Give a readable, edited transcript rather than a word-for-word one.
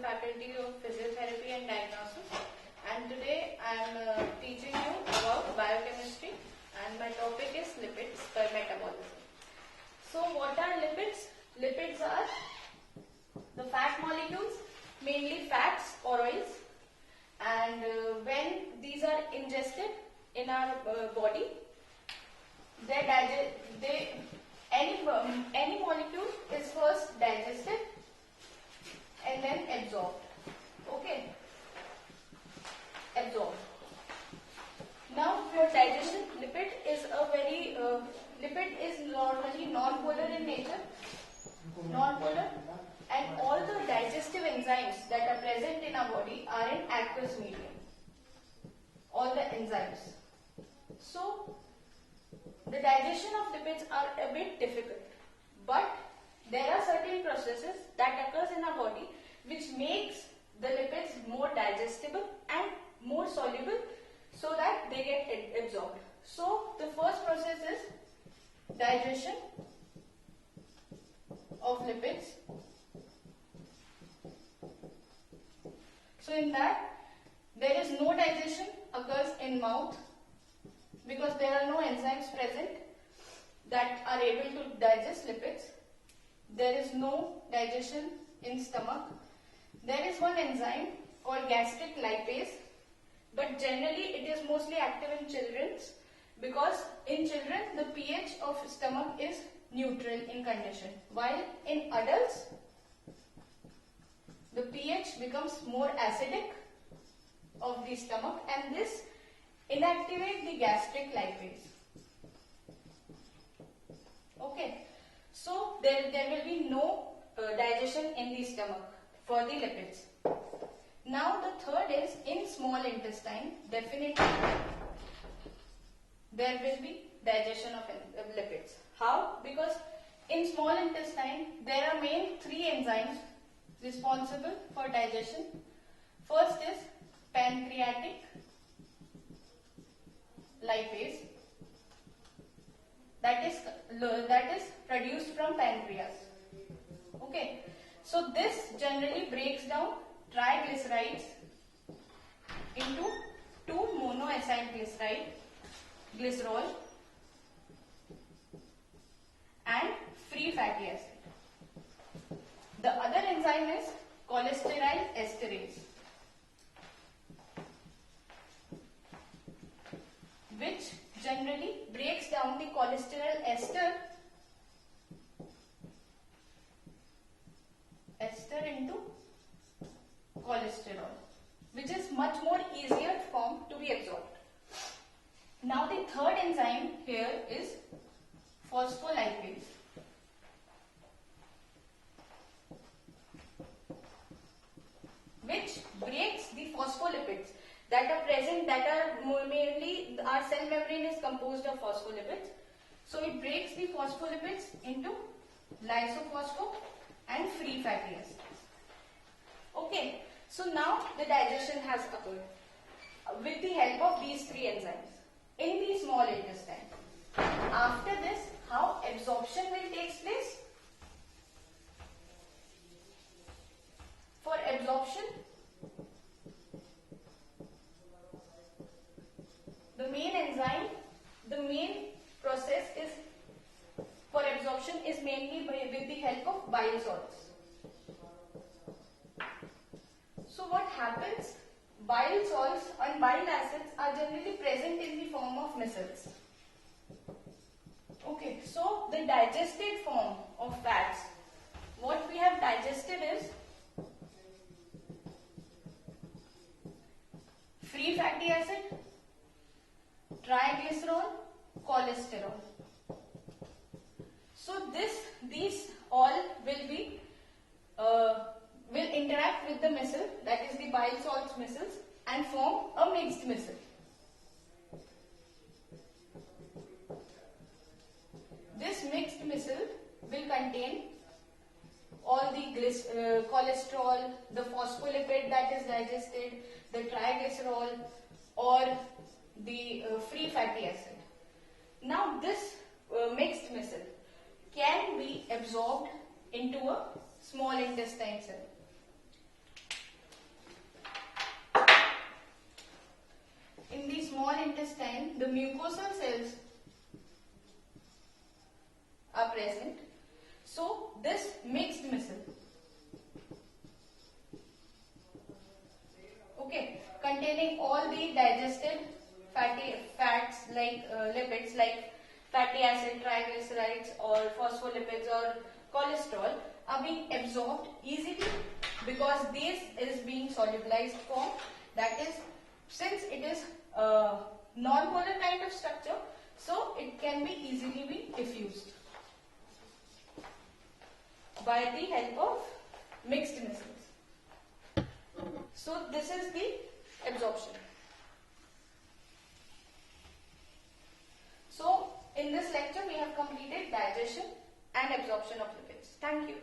Faculty of Physiotherapy and Diagnosis, and today I am teaching you about biochemistry, and my topic is lipids per metabolism. So what are lipids? Lipids are the fat molecules, mainly fats or oils, and when these are ingested in our body, any molecule is first digested and then absorbed. Okay, absorbed. Now for digestion, lipid is normally non-polar in nature, non-polar, and all the digestive enzymes that are present in our body are in aqueous medium. All the enzymes. So the digestion of lipids are a bit difficult, but there are certain processes that occurs in our body which makes the lipids more digestible and more soluble so that they get absorbed. So the first process is digestion of lipids. So in that, there is no digestion occurs in mouth because there are no enzymes present that are able to digest lipids. There is no digestion in stomach. There is one enzyme called gastric lipase, but generally it is mostly active in children because in children the pH of stomach is neutral in condition, while in adults the pH becomes more acidic of the stomach, and this inactivate the gastric lipase. Okay, so there will be no digestion in the stomach for the lipids. Now the third is in small intestine. Definitely there will be digestion of lipids. How? Because in small intestine there are main three enzymes responsible for digestion. First is pancreatic lipase, that is produced from pancreas. Okay, so this generally breaks down triglycerides into 2 monoacyl glycerol and free fatty acid. The other enzyme is cholesterol esterase, which generally breaks down the cholesterol ester into cholesterol, which is much more easier form to be absorbed. Now the third enzyme here is phospholipase, which breaks the phospholipids that are present, that are mainly, our cell membrane is composed of phospholipids. So it breaks the phospholipids into lysophospho and free fatty acids. Okay, so now the digestion has occurred with the help of these three enzymes in the small intestine. After this, how absorption will take place? For absorption, the main process is for absorption is mainly with the help of bile salts. So what happens? Bile salts and bile acids are generally present in the form of micelles. Okay, so the digested form of fats, what we have digested is free fatty acid, triglycerol, cholesterol. So these all will interact with the micelle, that is the bile salts micelles, and form a mixed micelle. This mixed micelle will contain all the cholesterol, the phospholipid that is digested, the triglycerol, or the free fatty acid. Now this mixed micelle can be absorbed into a small intestine cell. in the small intestine, the mucosal cells are present. So this mixed missile, okay, containing all the digested fats like lipids like fatty acid, triglycerides or phospholipids or cholesterol are being absorbed easily because this is being solubilized form. That is, since it is a non-polar kind of structure, so it can be easily be diffused by the help of mixed missils. So this is the absorption. So in this lecture we have completed digestion and absorption of lipids. Thank you.